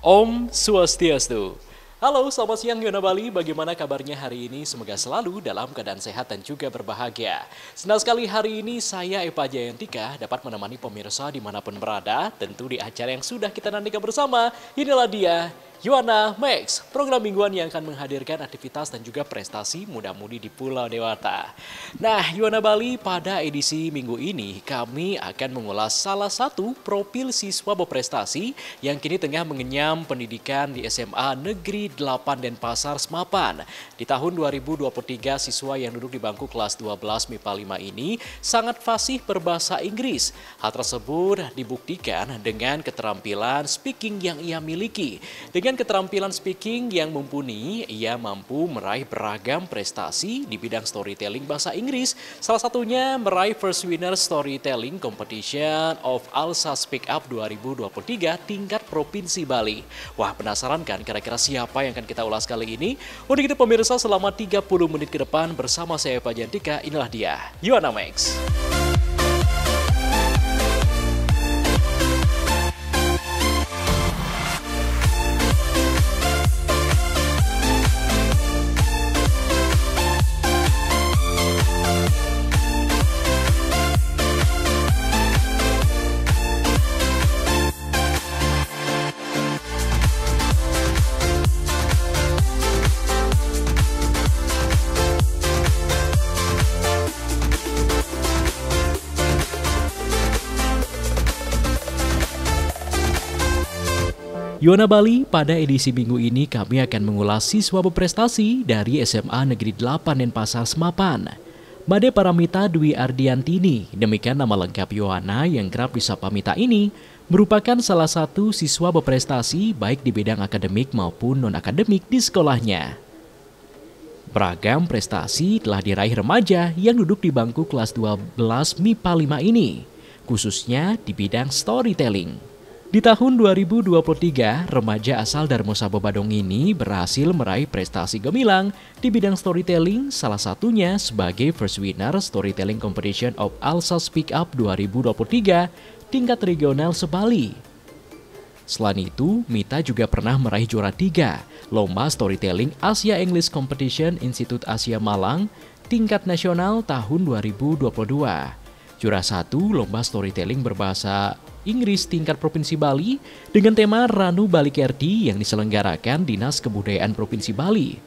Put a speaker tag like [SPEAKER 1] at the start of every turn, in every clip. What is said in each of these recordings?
[SPEAKER 1] Om Swastiastu. Halo, selamat siang Yona Bali. Bagaimana kabarnya hari ini? Semoga selalu dalam keadaan sehat dan juga berbahagia. Senang sekali hari ini saya Eva Jayantika dapat menemani pemirsa dimanapun berada. Tentu di acara yang sudah kita nantikan bersama. Inilah dia, Yuana Max, program mingguan yang akan menghadirkan aktivitas dan juga prestasi muda-mudi di Pulau Dewata. Nah, Yuana Bali, pada edisi minggu ini kami akan mengulas salah satu profil siswa berprestasi yang kini tengah mengenyam pendidikan di SMA Negeri 8 Denpasar Semapan. Di tahun 2023, siswa yang duduk di bangku kelas 12 MIPA 5 ini sangat fasih berbahasa Inggris. Hal tersebut dibuktikan dengan keterampilan speaking yang ia miliki. Dengan keterampilan speaking yang mumpuni, ia mampu meraih beragam prestasi di bidang storytelling bahasa Inggris. Salah satunya meraih First Winner Storytelling Competition of ALSA Speak Up 2023 tingkat Provinsi Bali. Wah, penasaran kan kira-kira siapa yang akan kita ulas kali ini? Untuk itu pemirsa, selama 30 menit ke depan bersama saya Eva Jayantika, inilah dia, Yuana Max. Yuana Bali, pada edisi minggu ini kami akan mengulas siswa berprestasi dari SMA Negeri 8 Denpasar Semapan. Made Paramita Dwi Ardiantini, demikian nama lengkap Yuana yang kerap disapa Mita ini, merupakan salah satu siswa berprestasi baik di bidang akademik maupun non-akademik di sekolahnya. Beragam prestasi telah diraih remaja yang duduk di bangku kelas 12 MIPA 5 ini, khususnya di bidang storytelling. Di tahun 2023, remaja asal Darmo Sabo Badung ini berhasil meraih prestasi gemilang di bidang storytelling, salah satunya sebagai First Winner Storytelling Competition of ALSA Speak Up 2023 tingkat regional se-Bali. Selain itu, Mita juga pernah meraih juara 3 Lomba Storytelling Asia English Competition Institut Asia Malang tingkat nasional tahun 2022. Juara 1 Lomba Storytelling berbahasa Inggris tingkat Provinsi Bali dengan tema Ranu Balikerti yang diselenggarakan Dinas Kebudayaan Provinsi Bali.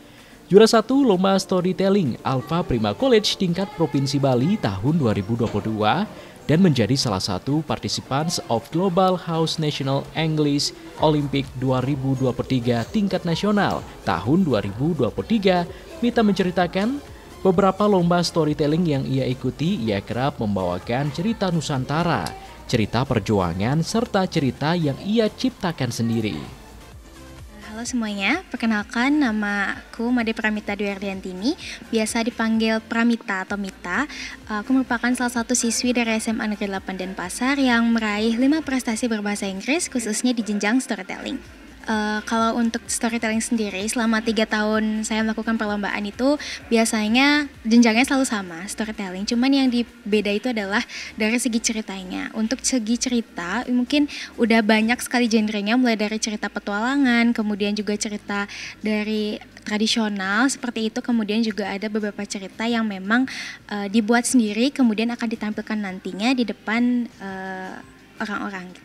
[SPEAKER 1] Juara 1 Lomba Storytelling Alpha Prima College tingkat Provinsi Bali tahun 2022 dan menjadi salah satu Participants of Global House National English Olympic 2023 tingkat nasional tahun 2023. Mita menceritakan beberapa lomba storytelling yang ia ikuti, ia kerap membawakan cerita Nusantara, cerita perjuangan, serta cerita yang ia ciptakan sendiri.
[SPEAKER 2] Halo semuanya, perkenalkan nama aku Made Paramita Dwi Ardiantini, biasa dipanggil Pramita atau Mita. Aku merupakan salah satu siswi dari SMA Negeri 8 Denpasar yang meraih 5 prestasi berbahasa Inggris, khususnya di jenjang storytelling. Kalau untuk storytelling sendiri, selama 3 tahun saya melakukan perlombaan itu biasanya jenjangnya selalu sama, storytelling. Cuman yang beda itu adalah dari segi ceritanya. Untuk segi cerita mungkin udah banyak sekali genrenya, mulai dari cerita petualangan, kemudian juga cerita dari tradisional seperti itu, kemudian juga ada beberapa cerita yang memang dibuat sendiri, kemudian akan ditampilkan nantinya di depan orang-orang gitu.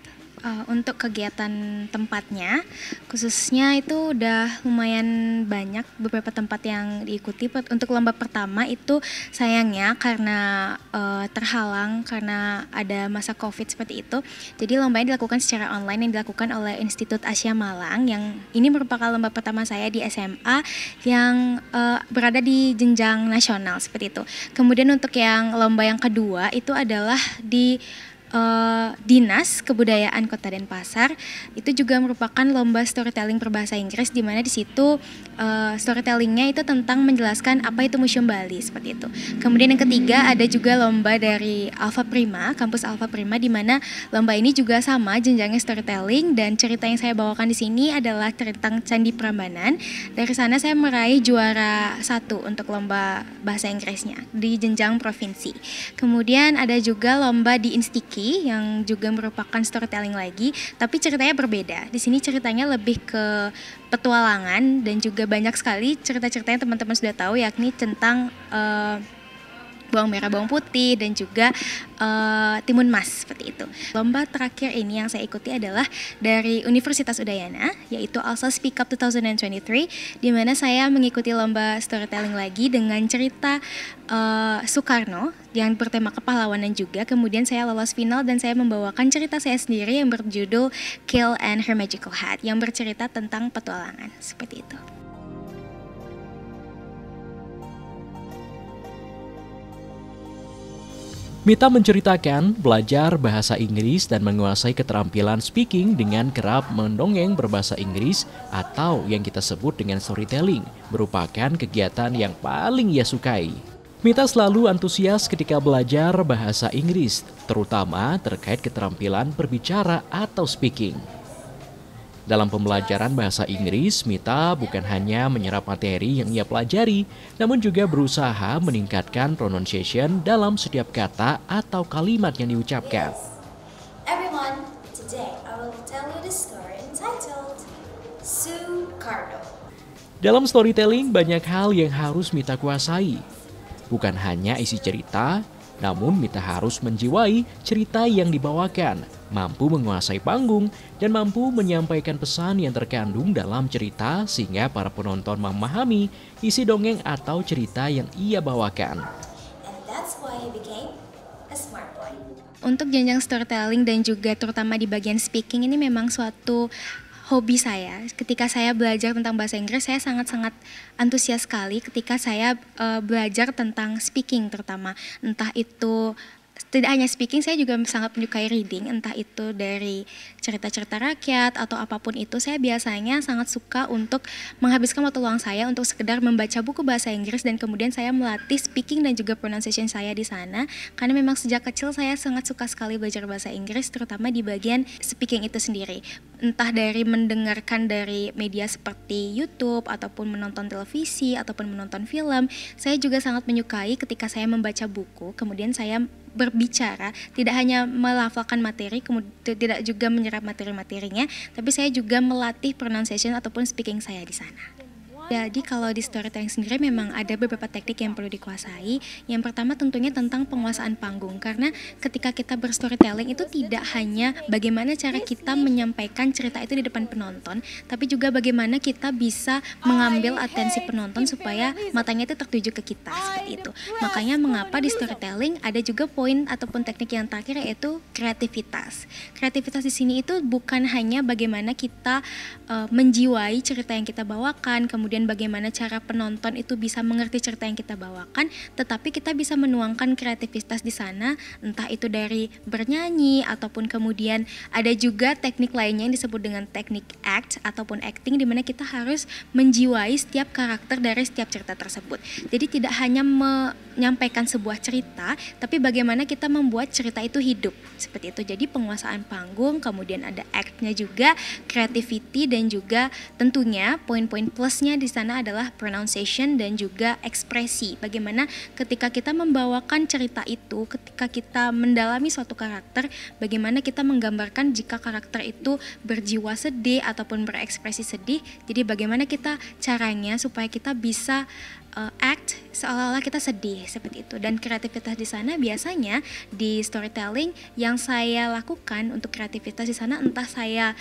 [SPEAKER 2] Untuk kegiatan tempatnya, khususnya itu udah lumayan banyak beberapa tempat yang diikuti. Untuk lomba pertama itu sayangnya karena terhalang karena ada masa COVID seperti itu. Jadi lombanya dilakukan secara online yang dilakukan oleh Institut Asia Malang, yang ini merupakan lomba pertama saya di SMA yang berada di jenjang nasional seperti itu. Kemudian untuk yang lomba yang kedua itu adalah di Dinas Kebudayaan Kota Denpasar. Itu juga merupakan lomba storytelling berbahasa Inggris, di mana di situ storytellingnya itu tentang menjelaskan apa itu Museum Bali seperti itu. Kemudian yang ketiga ada juga lomba dari Alpha Prima, kampus Alpha Prima, di mana lomba ini juga sama jenjangnya storytelling, dan cerita yang saya bawakan di sini adalah tentang Candi Prambanan. Dari sana saya meraih juara 1 untuk lomba bahasa Inggrisnya di jenjang provinsi. Kemudian ada juga lomba di Instiki puisi yang juga merupakan storytelling lagi, tapi ceritanya berbeda. Di sini ceritanya lebih ke petualangan dan juga banyak sekali cerita-ceritanya teman-teman sudah tahu, yakni tentang bawang merah, bawang putih, dan juga timun mas, seperti itu. Lomba terakhir ini yang saya ikuti adalah dari Universitas Udayana, yaitu ALSA Speak Up 2023, di mana saya mengikuti lomba storytelling lagi dengan cerita Soekarno yang bertema kepahlawanan juga. Kemudian saya lolos final dan saya membawakan cerita saya sendiri yang berjudul Kale and Her Magical Hat, yang bercerita tentang petualangan, seperti itu.
[SPEAKER 1] Mita menceritakan belajar bahasa Inggris dan menguasai keterampilan speaking dengan kerap mendongeng berbahasa Inggris atau yang kita sebut dengan storytelling merupakan kegiatan yang paling ia sukai. Mita selalu antusias ketika belajar bahasa Inggris, terutama terkait keterampilan berbicara atau speaking. Dalam pembelajaran bahasa Inggris, Mita bukan hanya menyerap materi yang ia pelajari, namun juga berusaha meningkatkan pronunciation dalam setiap kata atau kalimat yang diucapkan.
[SPEAKER 3] Everyone, today I will tell you the story entitled Soekarno.
[SPEAKER 1] Dalam storytelling, banyak hal yang harus Mita kuasai. Bukan hanya isi cerita, namun Mita harus menjiwai cerita yang dibawakan, mampu menguasai panggung, dan mampu menyampaikan pesan yang terkandung dalam cerita sehingga para penonton memahami isi dongeng atau cerita yang ia bawakan.
[SPEAKER 3] And that's why he became a smart boy.
[SPEAKER 2] Untuk jenjang storytelling dan juga terutama di bagian speaking ini memang suatu hobi saya. Ketika saya belajar tentang bahasa Inggris, saya sangat-sangat antusias sekali ketika saya belajar tentang speaking terutama. Entah itu tidak hanya speaking, saya juga sangat menyukai reading, entah itu dari cerita-cerita rakyat atau apapun itu. Saya biasanya sangat suka untuk menghabiskan waktu luang saya untuk sekedar membaca buku bahasa Inggris dan kemudian saya melatih speaking dan juga pronunciation saya di sana. Karena memang sejak kecil saya sangat suka sekali belajar bahasa Inggris, terutama di bagian speaking itu sendiri. Entah dari mendengarkan dari media seperti YouTube ataupun menonton televisi ataupun menonton film, saya juga sangat menyukai ketika saya membaca buku, kemudian saya berbicara, tidak hanya melafalkan materi, kemudian tidak juga menyerap materi-materinya, tapi saya juga melatih pronunciation ataupun speaking saya di sana. Jadi kalau di storytelling sendiri memang ada beberapa teknik yang perlu dikuasai. Yang pertama tentunya tentang penguasaan panggung, karena ketika kita berstorytelling itu tidak hanya bagaimana cara kita menyampaikan cerita itu di depan penonton, tapi juga bagaimana kita bisa mengambil atensi penonton supaya matanya itu tertuju ke kita, seperti itu. Makanya mengapa di storytelling ada juga poin ataupun teknik yang terakhir, yaitu kreativitas. Kreativitas di sini itu bukan hanya bagaimana kita menjiwai cerita yang kita bawakan, kemudian bagaimana cara penonton itu bisa mengerti cerita yang kita bawakan, tetapi kita bisa menuangkan kreativitas di sana, entah itu dari bernyanyi ataupun kemudian ada juga teknik lainnya yang disebut dengan teknik act ataupun acting, di mana kita harus menjiwai setiap karakter dari setiap cerita tersebut. Jadi tidak hanya menyampaikan sebuah cerita, tapi bagaimana kita membuat cerita itu hidup, seperti itu. Jadi penguasaan panggung, kemudian ada act-nya juga, creativity, dan juga tentunya poin-poin plusnya di sana adalah pronunciation dan juga ekspresi. Bagaimana ketika kita membawakan cerita itu, ketika kita mendalami suatu karakter, bagaimana kita menggambarkan jika karakter itu berjiwa sedih ataupun berekspresi sedih. Jadi bagaimana kita caranya supaya kita bisa act seolah-olah kita sedih, seperti itu. Dan kreativitas di sana biasanya di storytelling yang saya lakukan untuk kreativitas di sana, entah saya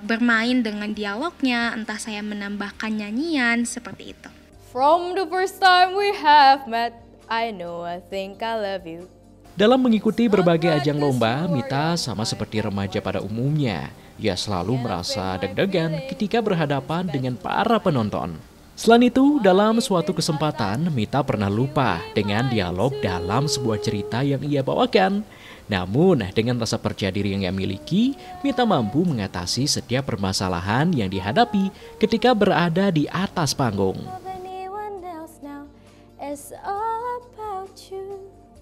[SPEAKER 2] bermain dengan dialognya, entah saya menambahkan nyanyian, seperti itu.
[SPEAKER 4] From the first time we have met, I know I think I love you.
[SPEAKER 1] Dalam mengikuti berbagai ajang lomba, Mita sama seperti remaja pada umumnya. Ia selalu merasa deg-degan ketika berhadapan dengan para penonton. Selain itu, dalam suatu kesempatan, Mita pernah lupa dengan dialog dalam sebuah cerita yang ia bawakan. Namun, dengan rasa percaya diri yang ia miliki, Mita mampu mengatasi setiap permasalahan yang dihadapi ketika berada di atas panggung.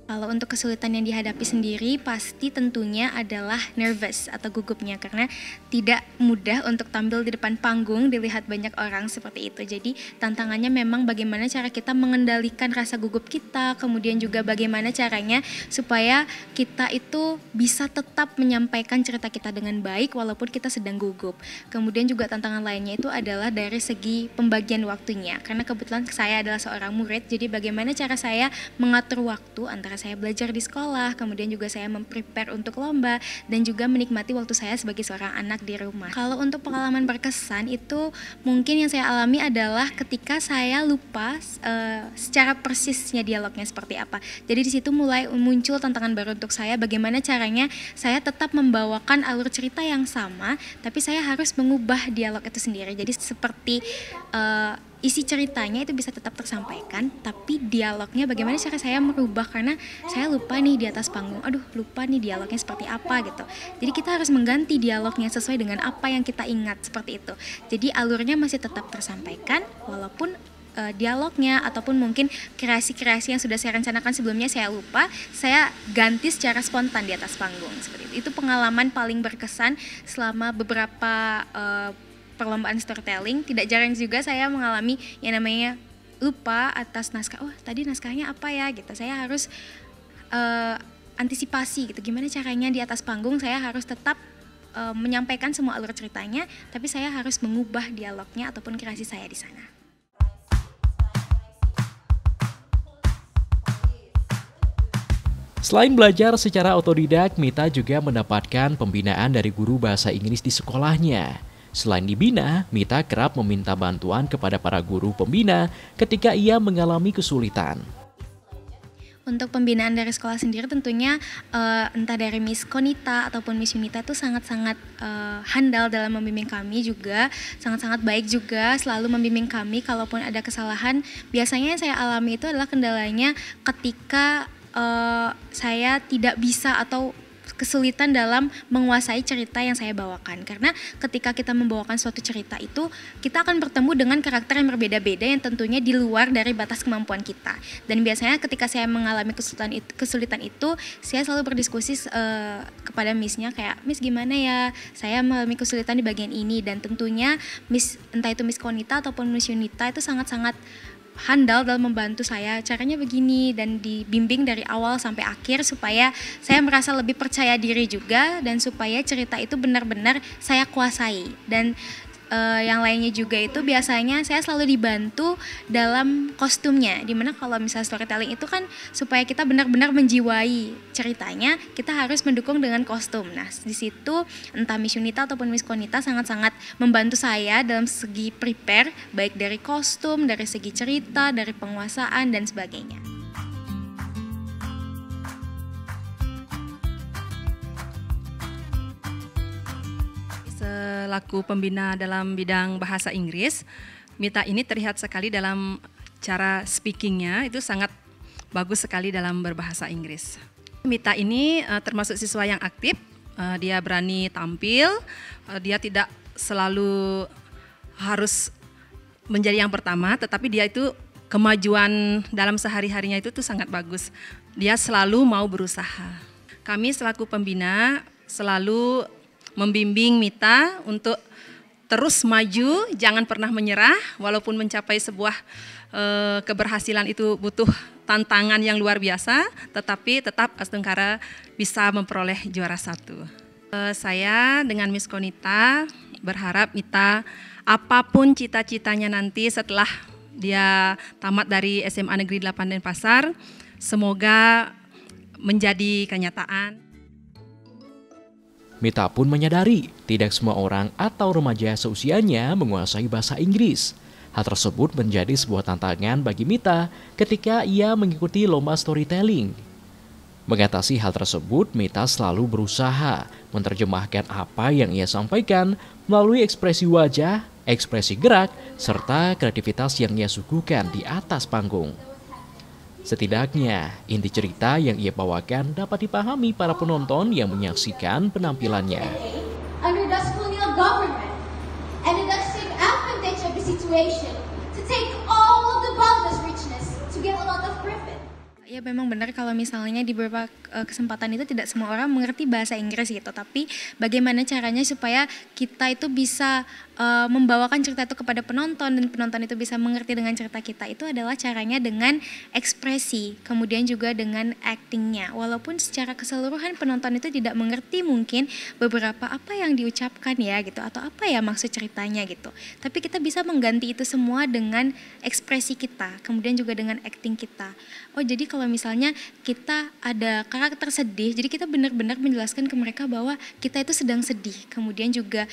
[SPEAKER 2] Kalau untuk kesulitan yang dihadapi sendiri pasti tentunya adalah nervous atau gugupnya, karena tidak mudah untuk tampil di depan panggung dilihat banyak orang seperti itu. Jadi tantangannya memang bagaimana cara kita mengendalikan rasa gugup kita, kemudian juga bagaimana caranya supaya kita itu bisa tetap menyampaikan cerita kita dengan baik walaupun kita sedang gugup. Kemudian juga tantangan lainnya itu adalah dari segi pembagian waktunya, karena kebetulan saya adalah seorang murid, jadi bagaimana cara saya mengatur waktu antara saya belajar di sekolah, kemudian juga saya memprepare untuk lomba, dan juga menikmati waktu saya sebagai seorang anak di rumah. Kalau untuk pengalaman berkesan itu mungkin yang saya alami adalah ketika saya lupa secara persisnya dialognya seperti apa. Jadi di situ mulai muncul tantangan baru untuk saya, bagaimana caranya saya tetap membawakan alur cerita yang sama, tapi saya harus mengubah dialog itu sendiri. Jadi seperti isi ceritanya itu bisa tetap tersampaikan, tapi dialognya bagaimana cara saya merubah, karena saya lupa nih di atas panggung, lupa nih dialognya seperti apa gitu. Jadi kita harus mengganti dialognya sesuai dengan apa yang kita ingat, seperti itu. Jadi alurnya masih tetap tersampaikan walaupun dialognya ataupun mungkin kreasi-kreasi yang sudah saya rencanakan sebelumnya saya lupa, saya ganti secara spontan di atas panggung, seperti itu. Itu pengalaman paling berkesan selama beberapa perlombaan storytelling. Tidak jarang juga saya mengalami yang namanya lupa atas naskah. Tadi naskahnya apa ya gitu. Saya harus antisipasi gitu. Gimana caranya di atas panggung saya harus tetap menyampaikan semua alur ceritanya, tapi saya harus mengubah dialognya ataupun kreasi saya di sana.
[SPEAKER 1] Selain belajar secara otodidak, Mita juga mendapatkan pembinaan dari guru bahasa Inggris di sekolahnya. Selain dibina, Mita kerap meminta bantuan kepada para guru pembina ketika ia mengalami kesulitan.
[SPEAKER 2] Untuk pembinaan dari sekolah sendiri tentunya entah dari Miss Konita ataupun Miss Yunita itu sangat-sangat handal dalam membimbing kami, juga sangat-sangat baik juga, selalu membimbing kami kalaupun ada kesalahan. Biasanya yang saya alami itu adalah kendalanya ketika saya tidak bisa atau kesulitan dalam menguasai cerita yang saya bawakan, karena ketika kita membawakan suatu cerita itu kita akan bertemu dengan karakter yang berbeda-beda yang tentunya di luar dari batas kemampuan kita. Dan biasanya ketika saya mengalami kesulitan itu saya selalu berdiskusi kepada Missnya, kayak Miss gimana ya, saya mengalami kesulitan di bagian ini, dan tentunya Miss, entah itu Miss Konita ataupun Miss Yunita itu sangat-sangat handal dalam membantu saya, caranya begini, dan dibimbing dari awal sampai akhir supaya saya merasa lebih percaya diri juga, dan supaya cerita itu benar-benar saya kuasai. Dan yang lainnya juga itu biasanya saya selalu dibantu dalam kostumnya, dimana kalau misalnya storytelling itu kan supaya kita benar-benar menjiwai ceritanya, kita harus mendukung dengan kostum. Nah di situ entah Miss Yunita ataupun Miss Konita sangat-sangat membantu saya dalam segi prepare, baik dari kostum, dari segi cerita, dari penguasaan dan sebagainya.
[SPEAKER 5] Selaku pembina dalam bidang bahasa Inggris, Mita ini terlihat sekali dalam cara speakingnya, itu sangat bagus sekali dalam berbahasa Inggris. Mita ini termasuk siswa yang aktif, dia berani tampil, dia tidak selalu harus menjadi yang pertama, tetapi dia itu kemajuan dalam sehari-harinya itu tuh sangat bagus. Dia selalu mau berusaha. Kami selaku pembina selalu membimbing Mita untuk terus maju, jangan pernah menyerah, walaupun mencapai sebuah keberhasilan itu butuh tantangan yang luar biasa, tetapi tetap Astungkara bisa memperoleh juara 1. Saya dengan Miss Konita berharap Mita apapun cita-citanya nanti setelah dia tamat dari SMA Negeri 8 Denpasar, semoga menjadi kenyataan.
[SPEAKER 1] Mita pun menyadari tidak semua orang atau remaja seusianya menguasai bahasa Inggris. Hal tersebut menjadi sebuah tantangan bagi Mita ketika ia mengikuti lomba storytelling. Mengatasi hal tersebut, Mita selalu berusaha menerjemahkan apa yang ia sampaikan melalui ekspresi wajah, ekspresi gerak, serta kreativitas yang ia suguhkan di atas panggung. Setidaknya, inti cerita yang ia bawakan dapat dipahami para penonton yang menyaksikan penampilannya.
[SPEAKER 3] Under Dutch colonial government, and the Dutch take advantage of the situation to take all of the boundless richness to get a lot of profit.
[SPEAKER 2] Ya memang benar kalau misalnya di beberapa kesempatan itu tidak semua orang mengerti bahasa Inggris gitu, tapi bagaimana caranya supaya kita itu bisa membawakan cerita itu kepada penonton dan penonton itu bisa mengerti dengan cerita kita, itu adalah caranya dengan ekspresi, kemudian juga dengan actingnya. Walaupun secara keseluruhan penonton itu tidak mengerti mungkin beberapa apa yang diucapkan ya gitu, atau apa ya maksud ceritanya gitu, tapi kita bisa mengganti itu semua dengan ekspresi kita, kemudian juga dengan acting kita. Oh jadi kalau misalnya kita ada karakter sedih, jadi kita benar-benar menjelaskan ke mereka bahwa kita itu sedang sedih. Kemudian juga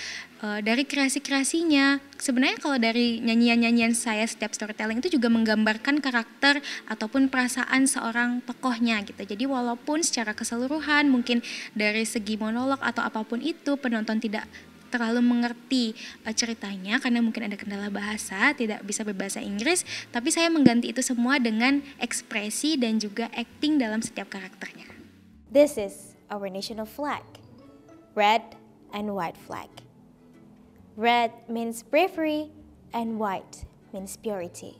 [SPEAKER 2] dari kreasi-kreasinya, sebenarnya kalau dari nyanyian-nyanyian saya setiap storytelling itu juga menggambarkan karakter ataupun perasaan seorang tokohnya gitu. Jadi walaupun secara keseluruhan mungkin dari segi monolog atau apapun itu penonton tidak terlalu mengerti ceritanya karena mungkin ada kendala bahasa, tidak bisa berbahasa Inggris, tapi saya mengganti itu semua dengan ekspresi dan juga acting dalam setiap karakternya.
[SPEAKER 3] This is our national flag, red and white flag. Red means bravery and white means purity.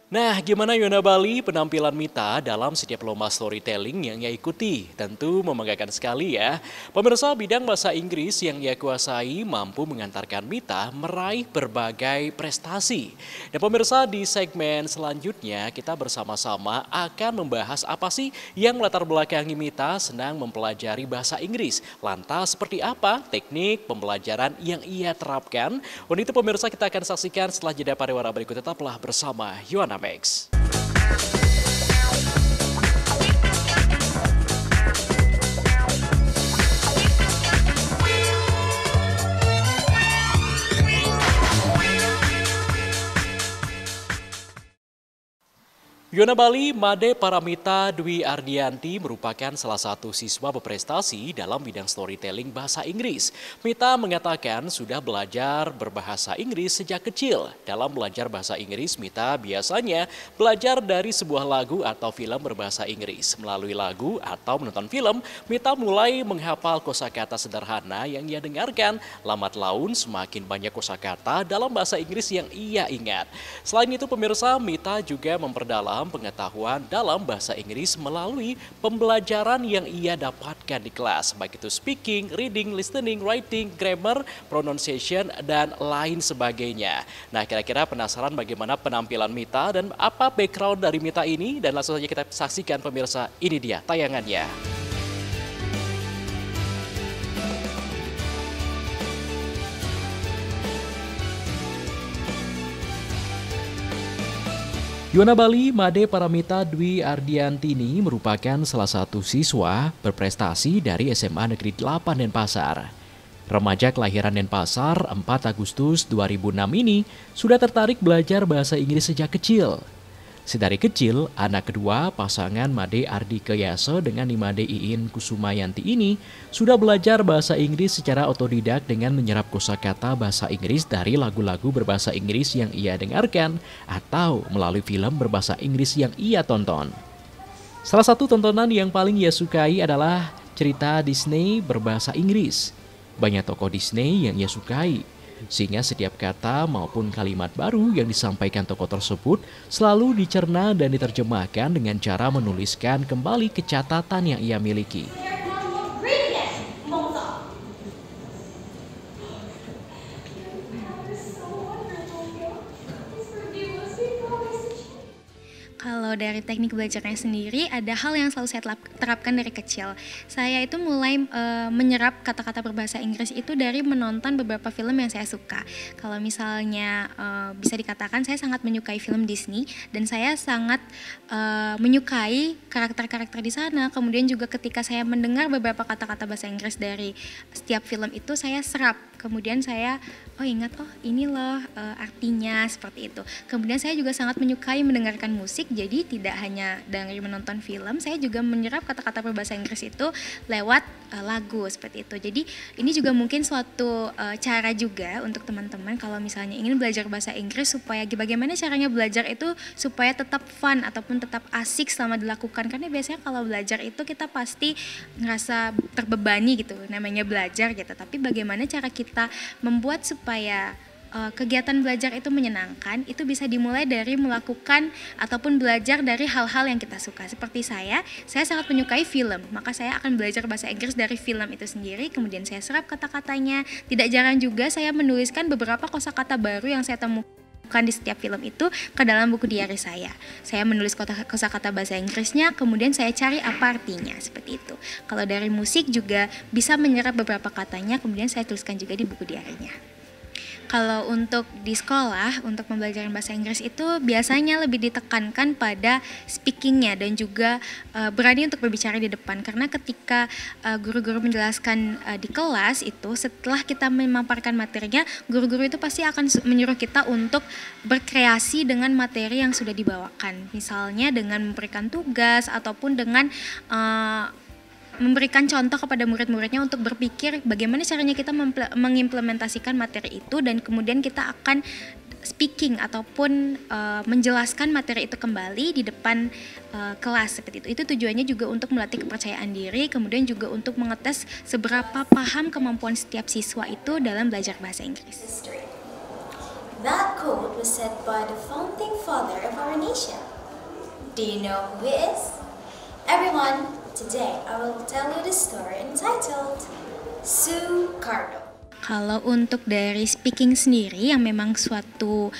[SPEAKER 1] Nah, gimana Yona Bali penampilan Mita dalam setiap lomba storytelling yang ia ikuti? Tentu membanggakan sekali ya. Pemirsa, bidang bahasa Inggris yang ia kuasai mampu mengantarkan Mita meraih berbagai prestasi. Dan pemirsa, di segmen selanjutnya kita bersama-sama akan membahas apa sih yang melatar belakangi Mita senang mempelajari bahasa Inggris. Lantas seperti apa teknik pembelajaran yang ia terapkan? Untuk itu pemirsa kita akan saksikan setelah jeda pariwara berikut. Tetaplah bersama Yohana Max. Yona Bali, Made Paramita Dwi Ardianti merupakan salah satu siswa berprestasi dalam bidang storytelling bahasa Inggris. Mita mengatakan sudah belajar berbahasa Inggris sejak kecil. Dalam belajar bahasa Inggris, Mita biasanya belajar dari sebuah lagu atau film berbahasa Inggris. Melalui lagu atau menonton film, Mita mulai menghafal kosakata sederhana yang ia dengarkan. Lambat laun semakin banyak kosakata dalam bahasa Inggris yang ia ingat. Selain itu pemirsa, Mita juga memperdalam pengetahuan dalam bahasa Inggris melalui pembelajaran yang ia dapatkan di kelas, baik itu speaking, reading, listening, writing, grammar, pronunciation, dan lain sebagainya. Nah, kira-kira penasaran bagaimana penampilan Mita dan apa background dari Mita ini? Dan langsung saja kita saksikan pemirsa, ini dia tayangannya. Yona Bali, Made Paramita Dwi Ardiantini merupakan salah satu siswa berprestasi dari SMA Negeri 8 Denpasar. Remaja kelahiran Denpasar 4 Agustus 2006 ini sudah tertarik belajar bahasa Inggris sejak kecil. Sedari kecil, anak kedua pasangan Made Ardi Keyaso dengan Made Iin Kusumayanti ini sudah belajar bahasa Inggris secara otodidak dengan menyerap kosakata bahasa Inggris dari lagu-lagu berbahasa Inggris yang ia dengarkan atau melalui film berbahasa Inggris yang ia tonton. Salah satu tontonan yang paling ia sukai adalah cerita Disney berbahasa Inggris. Banyak tokoh Disney yang ia sukai, sehingga setiap kata maupun kalimat baru yang disampaikan tokoh tersebut selalu dicerna dan diterjemahkan dengan cara menuliskan kembali ke catatan yang ia miliki.
[SPEAKER 2] Kalau dari teknik belajarnya sendiri, ada hal yang selalu saya terapkan dari kecil. Saya itu mulai menyerap kata-kata berbahasa Inggris itu dari menonton beberapa film yang saya suka. Kalau misalnya bisa dikatakan saya sangat menyukai film Disney dan saya sangat menyukai karakter-karakter di sana. Kemudian juga ketika saya mendengar beberapa kata-kata bahasa Inggris dari setiap film itu saya serap. Kemudian saya ingat ini loh artinya seperti itu. Kemudian saya juga sangat menyukai mendengarkan musik. Jadi tidak hanya dari menonton film, saya juga menyerap kata-kata berbahasa Inggris itu lewat lagu seperti itu. Jadi ini juga mungkin suatu cara juga untuk teman-teman kalau misalnya ingin belajar bahasa Inggris supaya bagaimana caranya belajar itu supaya tetap fun ataupun tetap asik selama dilakukan. Karena biasanya kalau belajar itu kita pasti ngerasa terbebani gitu, namanya belajar gitu. Tapi bagaimana cara kita membuat supaya kegiatan belajar itu menyenangkan, itu bisa dimulai dari melakukan ataupun belajar dari hal-hal yang kita suka. Seperti saya sangat menyukai film, maka saya akan belajar bahasa Inggris dari film itu sendiri, kemudian saya serap kata-katanya. Tidak jarang juga saya menuliskan beberapa kosakata baru yang saya temukan di setiap film itu ke dalam buku diary saya. Saya menulis kosakata bahasa Inggrisnya, kemudian saya cari apa artinya, seperti itu. Kalau dari musik juga bisa menyerap beberapa katanya, kemudian saya tuliskan juga di buku diarynya. Kalau untuk di sekolah, untuk pembelajaran bahasa Inggris itu biasanya lebih ditekankan pada speakingnya dan juga berani untuk berbicara di depan. Karena ketika guru-guru menjelaskan di kelas itu, setelah kita memaparkan materinya, guru-guru itu pasti akan menyuruh kita untuk berkreasi dengan materi yang sudah dibawakan. Misalnya dengan memberikan tugas ataupun dengan memberikan contoh kepada murid-muridnya untuk berpikir bagaimana caranya kita mengimplementasikan materi itu, dan kemudian kita akan speaking ataupun menjelaskan materi itu kembali di depan kelas seperti itu. Itu tujuannya juga untuk melatih kepercayaan diri, kemudian juga untuk mengetes seberapa paham kemampuan setiap siswa itu dalam belajar bahasa Inggris.
[SPEAKER 3] That quote was said by the founding father of our nation. Do you know who he is? Everyone, today I will tell you the story entitled Sue Cardo.
[SPEAKER 2] Kalau untuk dari speaking sendiri yang memang suatu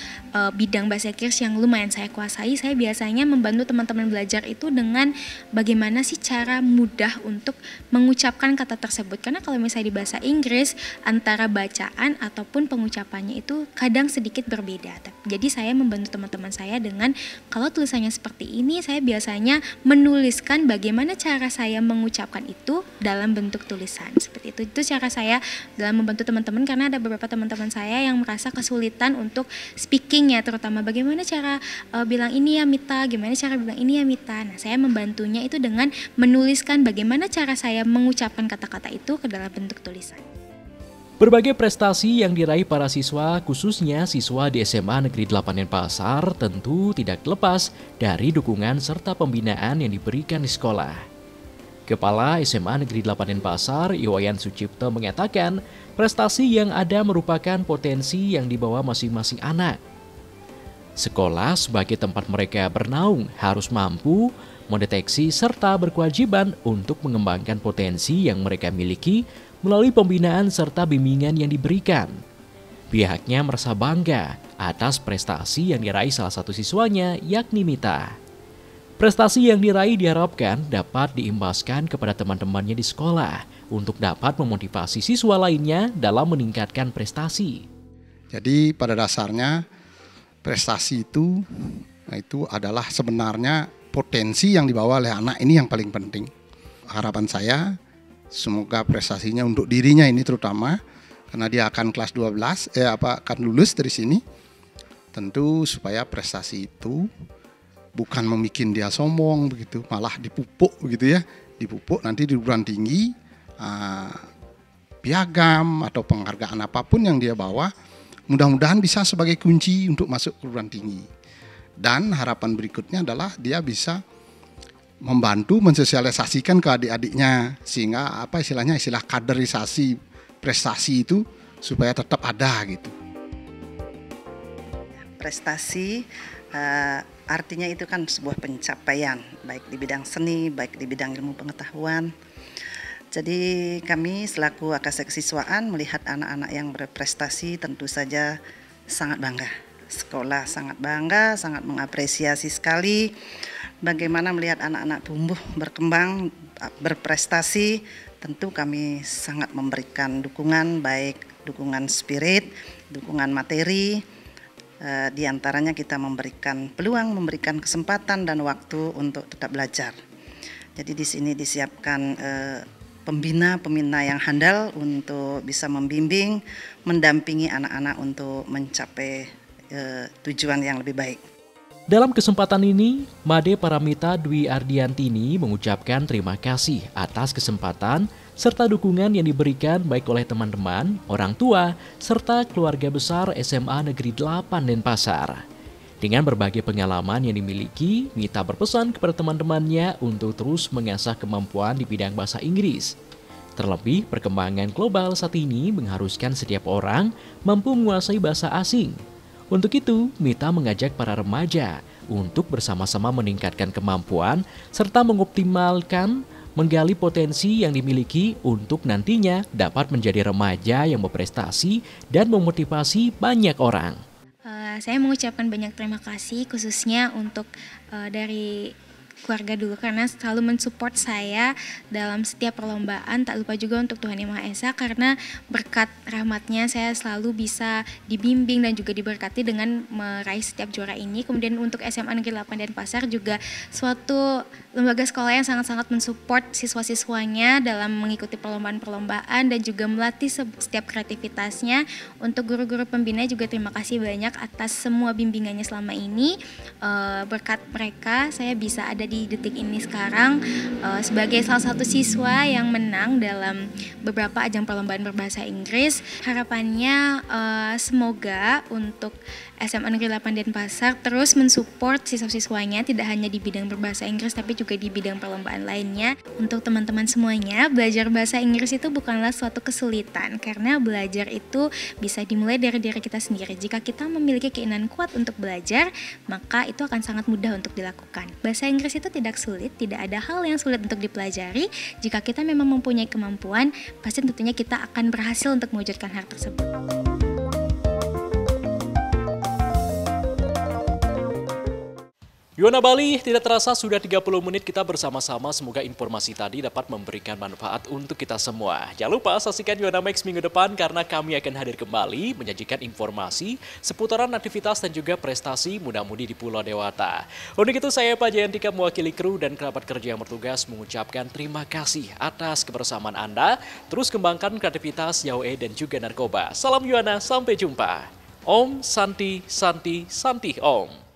[SPEAKER 2] bidang bahasa Inggris yang lumayan saya kuasai, saya biasanya membantu teman-teman belajar itu dengan bagaimana sih cara mudah untuk mengucapkan kata tersebut. Karena kalau misalnya di bahasa Inggris antara bacaan ataupun pengucapannya itu kadang sedikit berbeda. Jadi saya membantu teman-teman saya dengan kalau tulisannya seperti ini, saya biasanya menuliskan bagaimana cara saya mengucapkan itu dalam bentuk tulisan. Seperti itu. Itu cara saya dalam membantu teman-teman, karena ada beberapa teman-teman saya yang merasa kesulitan untuk speakingnya, terutama bagaimana cara bilang ini ya Mita, gimana cara bilang ini ya Mita. Nah, saya membantunya itu dengan menuliskan bagaimana cara saya mengucapkan kata-kata itu ke dalam bentuk tulisan.
[SPEAKER 1] Berbagai prestasi yang diraih para siswa, khususnya siswa di SMA Negeri 8 Denpasar, tentu tidak lepas dari dukungan serta pembinaan yang diberikan di sekolah. Kepala SMA Negeri 8 Denpasar, Iwayan Sucipto mengatakan, prestasi yang ada merupakan potensi yang dibawa masing-masing anak. Sekolah sebagai tempat mereka bernaung harus mampu mendeteksi serta berkewajiban untuk mengembangkan potensi yang mereka miliki melalui pembinaan serta bimbingan yang diberikan. Pihaknya merasa bangga atas prestasi yang diraih salah satu siswanya, yakni Mita. Prestasi yang diraih diharapkan dapat diimbaskan kepada teman-temannya di sekolah untuk dapat memotivasi siswa lainnya dalam meningkatkan prestasi.
[SPEAKER 6] Jadi pada dasarnya prestasi itu adalah sebenarnya potensi yang dibawa oleh anak ini yang paling penting. Harapan saya semoga prestasinya untuk dirinya ini terutama, karena dia akan kelas 12, akan lulus dari sini. Tentu supaya prestasi itu bukan membuat dia sombong begitu, malah dipupuk begitu ya, dipupuk nanti di perguruan tinggi, piagam atau penghargaan apapun yang dia bawa, mudah-mudahan bisa sebagai kunci untuk masuk perguruan tinggi. Dan harapan berikutnya adalah dia bisa membantu mensosialisasikan ke adik-adiknya, sehingga istilah kaderisasi prestasi itu supaya tetap ada gitu.
[SPEAKER 7] Prestasi artinya itu kan sebuah pencapaian, baik di bidang seni, baik di bidang ilmu pengetahuan. Jadi kami selaku Akasek Siswaan melihat anak-anak yang berprestasi tentu saja sangat bangga. Sekolah sangat bangga, sangat mengapresiasi sekali bagaimana melihat anak-anak tumbuh, berkembang, berprestasi. Tentu kami sangat memberikan dukungan, baik dukungan spirit, dukungan materi. Di antaranya kita memberikan peluang, memberikan kesempatan dan waktu untuk tetap belajar. Jadi di sini disiapkan pembina yang handal untuk bisa membimbing, mendampingi anak-anak untuk mencapai tujuan yang lebih baik.
[SPEAKER 1] Dalam kesempatan ini, Made Paramita Dwi Ardiantini mengucapkan terima kasih atas kesempatan serta dukungan yang diberikan baik oleh teman-teman, orang tua, serta keluarga besar SMA Negeri 8 Denpasar. Dengan berbagai pengalaman yang dimiliki, Mita berpesan kepada teman-temannya untuk terus mengasah kemampuan di bidang bahasa Inggris. Terlebih, perkembangan global saat ini mengharuskan setiap orang mampu menguasai bahasa asing. Untuk itu, Mita mengajak para remaja untuk bersama-sama meningkatkan kemampuan serta mengoptimalkan menggali potensi yang dimiliki untuk nantinya dapat menjadi remaja yang berprestasi dan memotivasi banyak orang.
[SPEAKER 2] Saya mengucapkan banyak terima kasih khususnya untuk dari keluarga dulu karena selalu mensupport saya dalam setiap perlombaan. Tak lupa juga untuk Tuhan Yang Maha Esa karena berkat rahmatnya saya selalu bisa dibimbing dan juga diberkati dengan meraih setiap juara ini. Kemudian untuk SMA Negeri 8 Denpasar juga suatu lembaga sekolah yang sangat-sangat mensupport siswa-siswanya dalam mengikuti perlombaan-perlombaan dan juga melatih setiap kreativitasnya. Untuk guru-guru pembina juga terima kasih banyak atas semua bimbingannya selama ini. Berkat mereka saya bisa ada di detik ini sekarang sebagai salah satu siswa yang menang dalam beberapa ajang perlombaan berbahasa Inggris. Harapannya semoga untuk SMA Negeri 8 Denpasar terus mensupport siswa-siswanya tidak hanya di bidang berbahasa Inggris tapi juga di bidang perlombaan lainnya. Untuk teman-teman semuanya, belajar bahasa Inggris itu bukanlah suatu kesulitan karena belajar itu bisa dimulai dari diri kita sendiri. Jika kita memiliki keinginan kuat untuk belajar, maka itu akan sangat mudah untuk dilakukan. Bahasa Inggris itu tidak sulit, tidak ada hal yang sulit untuk dipelajari. Jika kita memang mempunyai kemampuan, pasti tentunya kita akan berhasil untuk mewujudkan hal tersebut.
[SPEAKER 1] Yuana Bali, tidak terasa sudah 30 menit kita bersama-sama. Semoga informasi tadi dapat memberikan manfaat untuk kita semua. Jangan lupa saksikan Yuana Max minggu depan karena kami akan hadir kembali menyajikan informasi seputaran aktivitas dan juga prestasi muda-mudi di Pulau Dewata. Untuk itu saya Pak Jayantika mewakili kru dan kerabat kerja yang bertugas mengucapkan terima kasih atas kebersamaan Anda. Terus kembangkan kreativitas, yaoe dan juga narkoba. Salam Yuana, sampai jumpa. Om Santi Santi Santi Om.